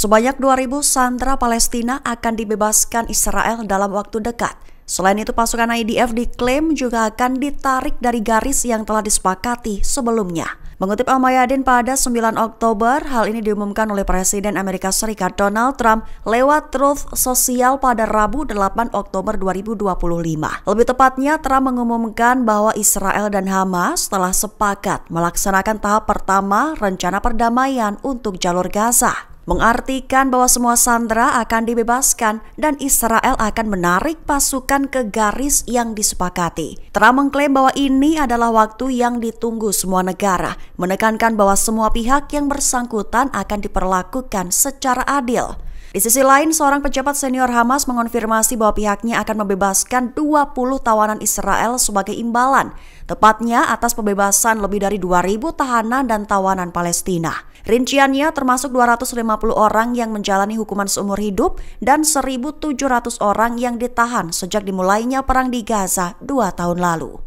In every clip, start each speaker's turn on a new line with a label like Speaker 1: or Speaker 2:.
Speaker 1: Sebanyak 2.000 sandera Palestina akan dibebaskan Israel dalam waktu dekat. Selain itu, pasukan IDF diklaim juga akan ditarik dari garis yang telah disepakati sebelumnya. Mengutip Al-Mayadin pada 9 Oktober, hal ini diumumkan oleh Presiden Amerika Serikat Donald Trump lewat Truth Social pada Rabu 8 Oktober 2025. Lebih tepatnya, Trump mengumumkan bahwa Israel dan Hamas telah sepakat melaksanakan tahap pertama rencana perdamaian untuk jalur Gaza. Mengartikan bahwa semua sandera akan dibebaskan dan Israel akan menarik pasukan ke garis yang disepakati. Trump mengklaim bahwa ini adalah waktu yang ditunggu semua negara, menekankan bahwa semua pihak yang bersangkutan akan diperlakukan secara adil. Di sisi lain, seorang pejabat senior Hamas mengonfirmasi bahwa pihaknya akan membebaskan 20 tawanan Israel sebagai imbalan, tepatnya atas pembebasan lebih dari 2.000 tahanan dan tawanan Palestina. Rinciannya termasuk 250 orang yang menjalani hukuman seumur hidup dan 1.700 orang yang ditahan sejak dimulainya perang di Gaza 2 tahun lalu.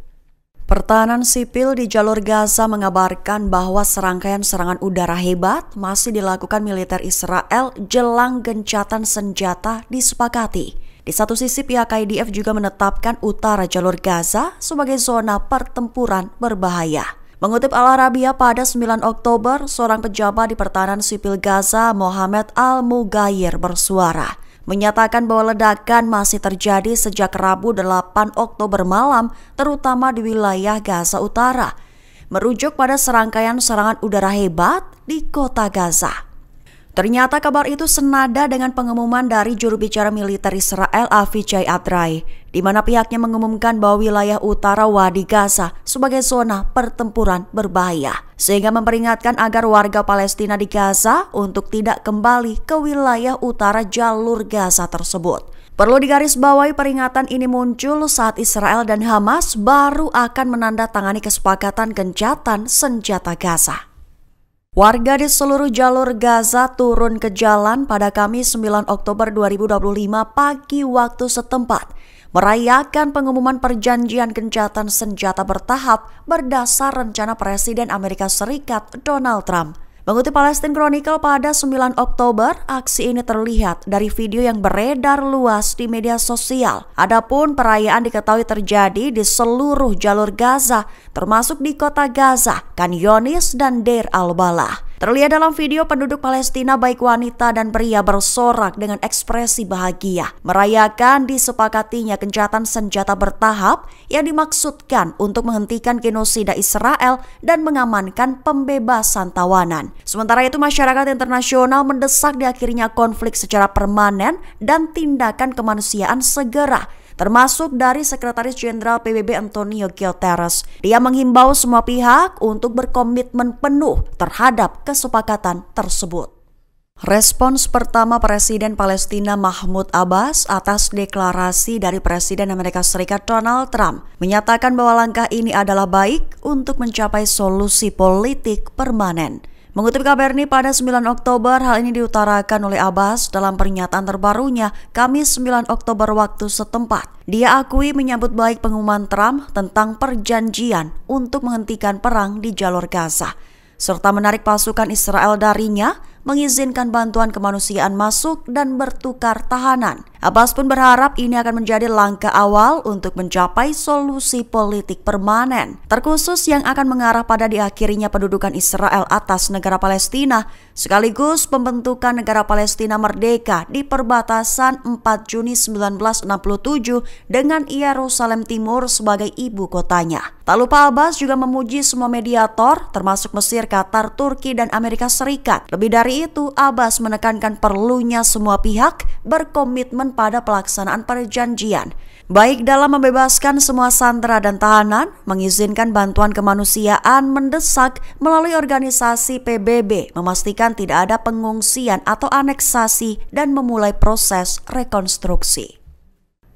Speaker 1: Pertahanan sipil di jalur Gaza mengabarkan bahwa serangkaian serangan udara hebat masih dilakukan militer Israel jelang gencatan senjata disepakati. Di satu sisi, pihak IDF juga menetapkan utara jalur Gaza sebagai zona pertempuran berbahaya. Mengutip Al-Arabiya pada 9 Oktober, seorang pejabat di pertahanan sipil Gaza, Mohamed Al-Mughayir, bersuara menyatakan bahwa ledakan masih terjadi sejak Rabu 8 Oktober malam, terutama di wilayah Gaza Utara, merujuk pada serangkaian serangan udara hebat di kota Gaza. Ternyata kabar itu senada dengan pengumuman dari juru bicara militer Israel Avichai Adrai, di mana pihaknya mengumumkan bahwa wilayah utara Wadi Gaza sebagai zona pertempuran berbahaya, sehingga memperingatkan agar warga Palestina di Gaza untuk tidak kembali ke wilayah utara jalur Gaza tersebut. Perlu digarisbawahi, peringatan ini muncul saat Israel dan Hamas baru akan menandatangani kesepakatan gencatan senjata Gaza. Warga di seluruh jalur Gaza turun ke jalan pada Kamis 9 Oktober 2025 pagi waktu setempat, merayakan pengumuman perjanjian gencatan senjata bertahap berdasar rencana Presiden Amerika Serikat Donald Trump. Mengutip Palestine Chronicle pada 9 Oktober, aksi ini terlihat dari video yang beredar luas di media sosial. Adapun perayaan diketahui terjadi di seluruh jalur Gaza, termasuk di kota Gaza, Khan Younis, dan Deir al-Balah. Terlihat dalam video penduduk Palestina baik wanita dan pria bersorak dengan ekspresi bahagia, merayakan disepakatinya gencatan senjata bertahap yang dimaksudkan untuk menghentikan genosida Israel dan mengamankan pembebasan tawanan. Sementara itu, masyarakat internasional mendesak diakhirinya konflik secara permanen dan tindakan kemanusiaan segera, termasuk dari Sekretaris Jenderal PBB Antonio Guterres. Dia menghimbau semua pihak untuk berkomitmen penuh terhadap kesepakatan tersebut. Respons pertama Presiden Palestina Mahmud Abbas atas deklarasi dari Presiden Amerika Serikat Donald Trump menyatakan bahwa langkah ini adalah baik untuk mencapai solusi politik permanen. Mengutip Kabarni pada 9 Oktober, hal ini diutarakan oleh Abbas dalam pernyataan terbarunya Kamis 9 Oktober waktu setempat. Dia akui menyambut baik pengumuman Trump tentang perjanjian untuk menghentikan perang di jalur Gaza, serta menarik pasukan Israel darinya, mengizinkan bantuan kemanusiaan masuk dan bertukar tahanan. Abbas pun berharap ini akan menjadi langkah awal untuk mencapai solusi politik permanen, terkhusus yang akan mengarah pada diakhirinya pendudukan Israel atas negara Palestina, sekaligus pembentukan negara Palestina merdeka di perbatasan 4 Juni 1967 dengan Yerusalem Timur sebagai ibu kotanya. Tak lupa, Abbas juga memuji semua mediator, termasuk Mesir, Qatar, Turki, dan Amerika Serikat. Lebih dari itu, Abbas menekankan perlunya semua pihak berkomitmen pada pelaksanaan perjanjian, baik dalam membebaskan semua sandera dan tahanan, mengizinkan bantuan kemanusiaan mendesak melalui organisasi PBB, memastikan tidak ada pengungsian atau aneksasi, dan memulai proses rekonstruksi.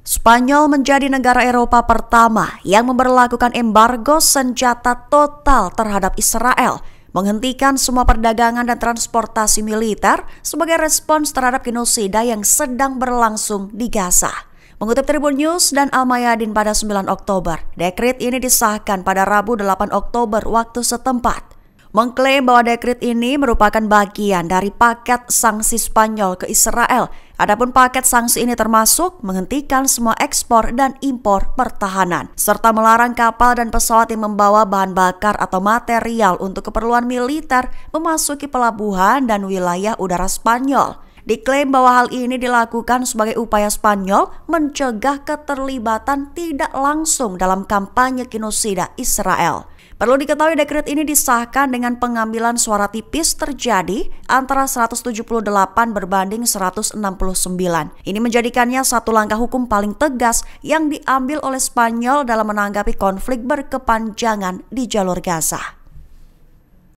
Speaker 1: Spanyol menjadi negara Eropa pertama yang memberlakukan embargo senjata total terhadap Israel, menghentikan semua perdagangan dan transportasi militer sebagai respons terhadap genosida yang sedang berlangsung di Gaza. Mengutip Tribun News dan Al-Mayadin pada 9 Oktober, dekret ini disahkan pada Rabu 8 Oktober waktu setempat. mengklaim bahwa dekret ini merupakan bagian dari paket sanksi Spanyol ke Israel. Adapun paket sanksi ini termasuk menghentikan semua ekspor dan impor pertahanan, serta melarang kapal dan pesawat yang membawa bahan bakar atau material untuk keperluan militer memasuki pelabuhan dan wilayah udara Spanyol. Diklaim bahwa hal ini dilakukan sebagai upaya Spanyol mencegah keterlibatan tidak langsung dalam kampanye genosida Israel. Perlu diketahui dekret ini disahkan dengan pengambilan suara tipis terjadi antara 178 berbanding 169. Ini menjadikannya satu langkah hukum paling tegas yang diambil oleh Spanyol dalam menanggapi konflik berkepanjangan di jalur Gaza.